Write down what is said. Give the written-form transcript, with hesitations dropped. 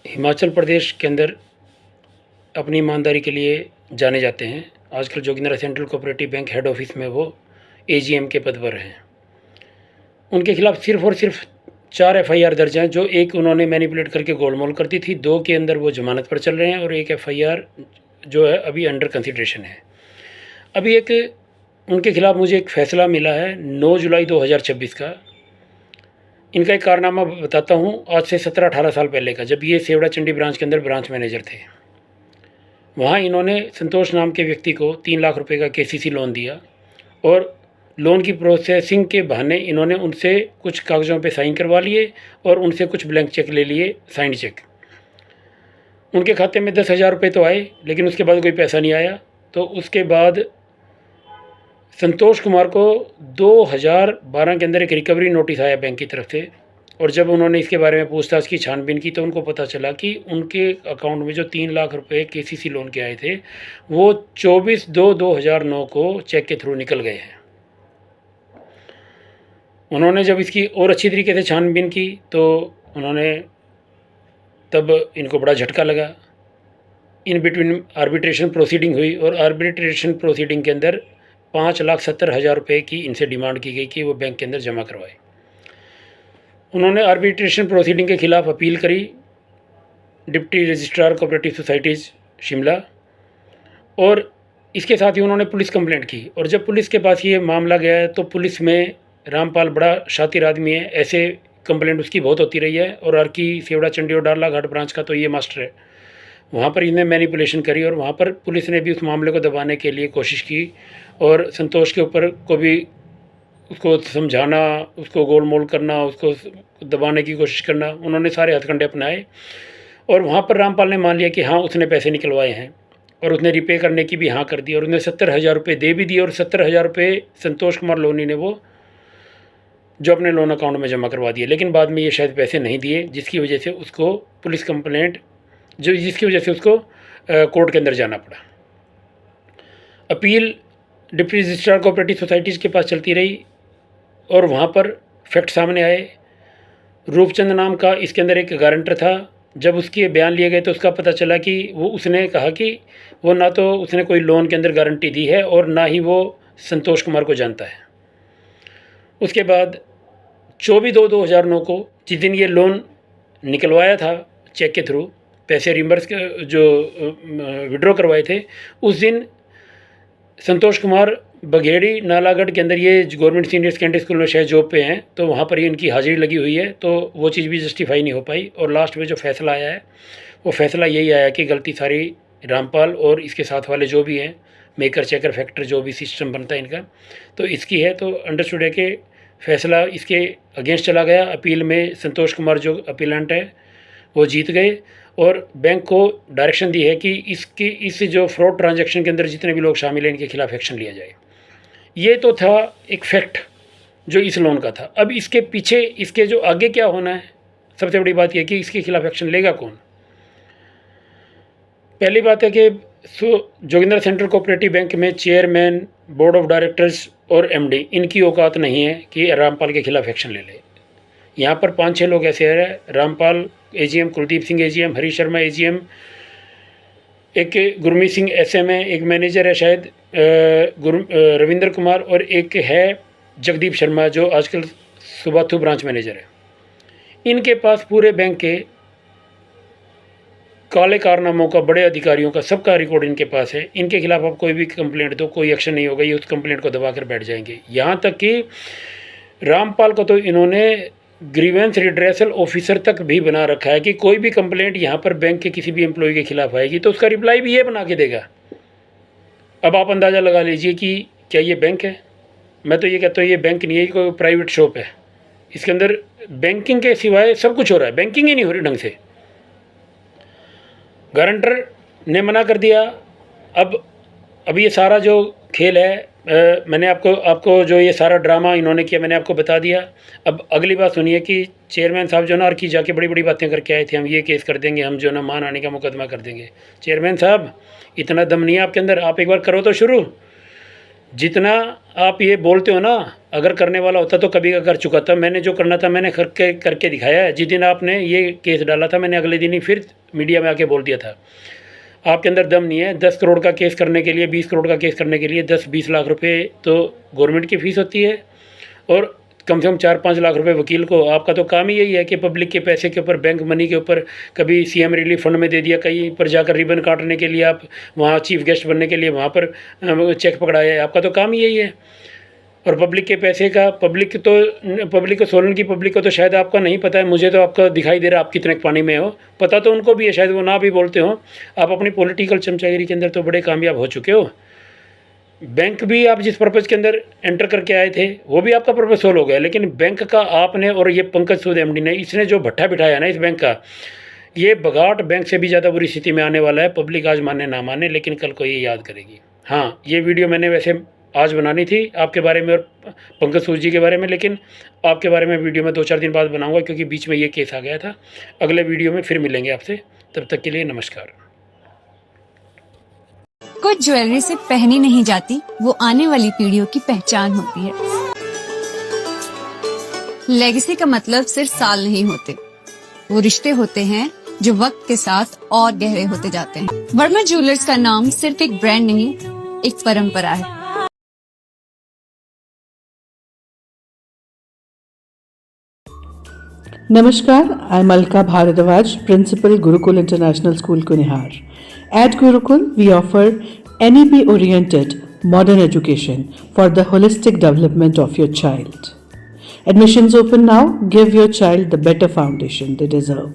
हिमाचल प्रदेश के अंदर अपनी ईमानदारी के लिए जाने जाते हैं। आजकल Jogindra central cooperative bank head office में वो एजीएम के पद पर हैं। उनके खिलाफ सिर्फ और सिर्फ 4 एफआईआर दर्ज हैं, जो एक उन्होंने मैनिपुलेट करके गोलमाल कर दी थी, 2 के अंदर वो जमानत पर चल रहे हैं और एक एफआईआर जो है अभी अंडर कंसिडरेशन है। अभी एक उनके खिलाफ मुझे एक फ़ैसला मिला है 9 जुलाई 2026 का। इनका एक कारनामा बताता हूँ, आज से 17-18 साल पहले का, जब ये सेवड़ा चंडी ब्रांच के अंदर ब्रांच मैनेजर थे। वहाँ इन्होंने संतोष नाम के व्यक्ति को 3 लाख रुपए का केसीसी लोन दिया और लोन की प्रोसेसिंग के बहाने इन्होंने उनसे कुछ कागज़ों पे साइन करवा लिए और उनसे कुछ ब्लैंक चेक ले लिए, साइंड चेक। उनके खाते में 10,000 रुपये तो आए, लेकिन उसके बाद कोई पैसा नहीं आया। तो उसके बाद संतोष कुमार को 2012 के अंदर एक रिकवरी नोटिस आया बैंक की तरफ से, और जब उन्होंने इसके बारे में पूछताछ की, छानबीन की, तो उनको पता चला कि उनके अकाउंट में जो 3 लाख रुपए केसीसी लोन के आए थे वो 24/2/2009 को चेक के थ्रू निकल गए हैं। उन्होंने जब इसकी और अच्छी तरीके से छानबीन की तो उन्होंने तब इनको बड़ा झटका लगा। इन बिटवीन आर्बिट्रेशन प्रोसीडिंग हुई और आर्बिट्रेशन प्रोसीडिंग के अंदर 5,70,000 रुपये की इनसे डिमांड की गई कि वो बैंक के अंदर जमा करवाए। उन्होंने आर्बिट्रेशन प्रोसीडिंग के खिलाफ अपील करी deputy registrar cooperative societies Shimla, और इसके साथ ही उन्होंने पुलिस कंप्लेंट की। और जब पुलिस के पास ये मामला गया है तो पुलिस में रामपाल बड़ा शातिर आदमी है, ऐसे कंप्लेंट उसकी बहुत होती रही है, और आरकी सेवड़ा चंडी और डारला घाट ब्रांच का तो ये मास्टर है। वहाँ पर इन्हें मैनिपुलेशन करी और वहाँ पर पुलिस ने भी उस मामले को दबाने के लिए कोशिश की और संतोष के ऊपर को भी उसको समझाना, उसको गोलमोल करना, उसको दबाने की कोशिश करना, उन्होंने सारे हथकंडे अपनाए। और वहाँ पर रामपाल ने मान लिया कि हाँ उसने पैसे निकलवाए हैं और उसने रिपे करने की भी हाँ कर दी और उसने 70,000 रुपये दे भी दिए, और 70,000 रुपये संतोष कुमार लोनी ने वो जो अपने लोन अकाउंट में जमा करवा दिए। लेकिन बाद में ये शायद पैसे नहीं दिए, जिसकी वजह से उसको पुलिस कंप्लेंट जिसकी वजह से उसको कोर्ट के अंदर जाना पड़ा। Appeal deputy registrar cooperative societies के पास चलती रही और वहाँ पर फैक्ट सामने आए। रूपचंद नाम का इसके अंदर एक गारंटर था। जब उसके बयान लिए गए तो उसका पता चला कि उसने कहा कि वो ना तो उसने कोई लोन के अंदर गारंटी दी है और ना ही वो संतोष कुमार को जानता है। उसके बाद 24/2/2009 को, जिस दिन ये लोन निकलवाया था चेक के थ्रू, पैसे रिम्बर्स जो विड्रॉ करवाए थे, उस दिन संतोष कुमार बघेड़ी नालागढ़ के अंदर, ये गवर्नमेंट सीनियर सेकेंडरी स्कूल में शायद जॉब पे हैं, तो वहाँ पर ही इनकी हाजिरी लगी हुई है, तो वो चीज़ भी जस्टिफाई नहीं हो पाई। और लास्ट में जो फैसला आया है वो फैसला यही आया कि गलती सारी रामपाल और इसके साथ वाले जो भी हैं, मेकर चेकर फैक्टर जो भी सिस्टम बनता है इनका, तो इसकी है। तो अंडरस्टूड है कि फैसला इसके अगेंस्ट चला गया। अपील में संतोष कुमार जो अपीलेंट है वो जीत गए और बैंक को डायरेक्शन दी है कि इस जो फ्रॉड ट्रांजैक्शन के अंदर जितने भी लोग शामिल हैं इनके खिलाफ एक्शन लिया जाए। ये तो था एक फैक्ट जो इस लोन का था। अब इसके पीछे, इसके जो आगे क्या होना है, सबसे बड़ी बात यह कि इसके खिलाफ एक्शन लेगा कौन। पहली बात है कि जोगिंद्रा सेंट्रल कोऑपरेटिव बैंक में चेयरमैन, बोर्ड ऑफ डायरेक्टर्स और एमडी, इनकी औकात नहीं है कि रामपाल के खिलाफ एक्शन ले ले। यहाँ पर 5-6 लोग ऐसे हैं, Rampal AGM, Kuldeep Singh AGM, Harish Sharma AGM, एक गुरमीत सिंह एसएम है, एक मैनेजर है शायद रविंद्र कुमार, और एक है जगदीप शर्मा जो आजकल सुबाथू ब्रांच मैनेजर है। इनके पास पूरे बैंक के काले कारनामों का, बड़े अधिकारियों का, सबका रिकॉर्ड इनके पास है। इनके खिलाफ आप कोई भी कंप्लेंट दो, कोई एक्शन नहीं होगा, ये उस कंप्लेंट को दबा कर बैठ जाएंगे। यहाँ तक कि रामपाल को तो इन्होंने ग्रीवेंस रिड्रेसल ऑफिसर तक भी बना रखा है कि कोई भी कंप्लेंट यहाँ पर बैंक के किसी भी एम्प्लॉय के खिलाफ आएगी तो उसका रिप्लाई भी ये बना के देगा। अब आप अंदाज़ा लगा लीजिए कि क्या ये बैंक है। मैं तो ये कहता हूँ ये बैंक नहीं है, ये कोई प्राइवेट शॉप है। इसके अंदर बैंकिंग के सिवाय सब कुछ हो रहा है, बैंकिंग ही नहीं हो रही ढंग से। गारंटर ने मना कर दिया। अब ये सारा जो खेल है, मैंने आपको जो ये सारा ड्रामा इन्होंने किया मैंने आपको बता दिया। अब अगली बात सुनिए कि चेयरमैन साहब जो ना और की जाके बड़ी बड़ी बातें करके आए थे, हम ये केस कर देंगे, हम जो ना मान आने का मुकदमा कर देंगे। चेयरमैन साहब, इतना दम नहीं है आपके अंदर, आप एक बार करो तो शुरू। जितना आप ये बोलते हो ना, अगर करने वाला होता तो कभी का कर चुका था। मैंने जो करना था मैंने करके दिखाया है। जिस दिन आपने ये केस डाला था मैंने अगले दिन ही फिर मीडिया में आके बोल दिया था, आपके अंदर दम नहीं है। 10 करोड़ का केस करने के लिए, 20 करोड़ का केस करने के लिए 10-20 लाख रुपए तो गवर्नमेंट की फ़ीस होती है, और कम से कम 4-5 लाख रुपए वकील को। आपका तो काम ही यही है कि पब्लिक के पैसे के ऊपर, बैंक मनी के ऊपर, कभी सीएम रिलीफ फंड में दे दिया, कहीं पर जाकर रिबन काटने के लिए, आप वहाँ चीफ गेस्ट बनने के लिए वहाँ पर चेक पकड़ाया है। आपका तो काम ही यही है। और पब्लिक के पैसे का, पब्लिक को, सोलन की पब्लिक को तो शायद आपका नहीं पता है। मुझे तो आपका दिखाई दे रहा है आप कितने पानी में हो। पता तो उनको भी है, शायद वो ना भी बोलते हो। आप अपनी पॉलिटिकल चमचागिरी के अंदर तो बड़े कामयाब हो चुके हो। बैंक भी आप जिस पर्पज़ के अंदर एंटर करके आए थे वो भी आपका पर्पज़ सोल्व हो गया, लेकिन बैंक का आपने, और ये पंकज सूद एमडी ने, इसने जो भट्ठा बिठाया ना इस बैंक का, ये बगाट बैंक से भी ज़्यादा बुरी स्थिति में आने वाला है। पब्लिक आज माने ना माने, लेकिन कल को ये याद करेगी। हाँ, ये वीडियो मैंने वैसे आज बनानी थी आपके बारे में और पंकज सूद जी के बारे में, लेकिन आपके बारे में वीडियो में 2-4 दिन बाद बनाऊंगा, क्योंकि बीच में ये केस आ गया था। अगले वीडियो में फिर मिलेंगे आपसे, तब तक के लिए नमस्कार। कुछ ज्वेलरी से पहनी नहीं जाती, वो आने वाली पीढ़ियों की पहचान होती है। लेगेसी का मतलब सिर्फ साल नहीं होते, वो रिश्ते होते हैं जो वक्त के साथ और गहरे होते जाते हैं। वर्मा ज्वेलर्स का नाम सिर्फ एक ब्रांड नहीं, एक परंपरा है। Namaskar, I'm Alka Bharadwaj, Principal Gurukul International School, Kunihar. At Gurukul, we offer NEP-oriented modern education for the holistic development of your child. Admissions open now. Give your child the better foundation they deserve.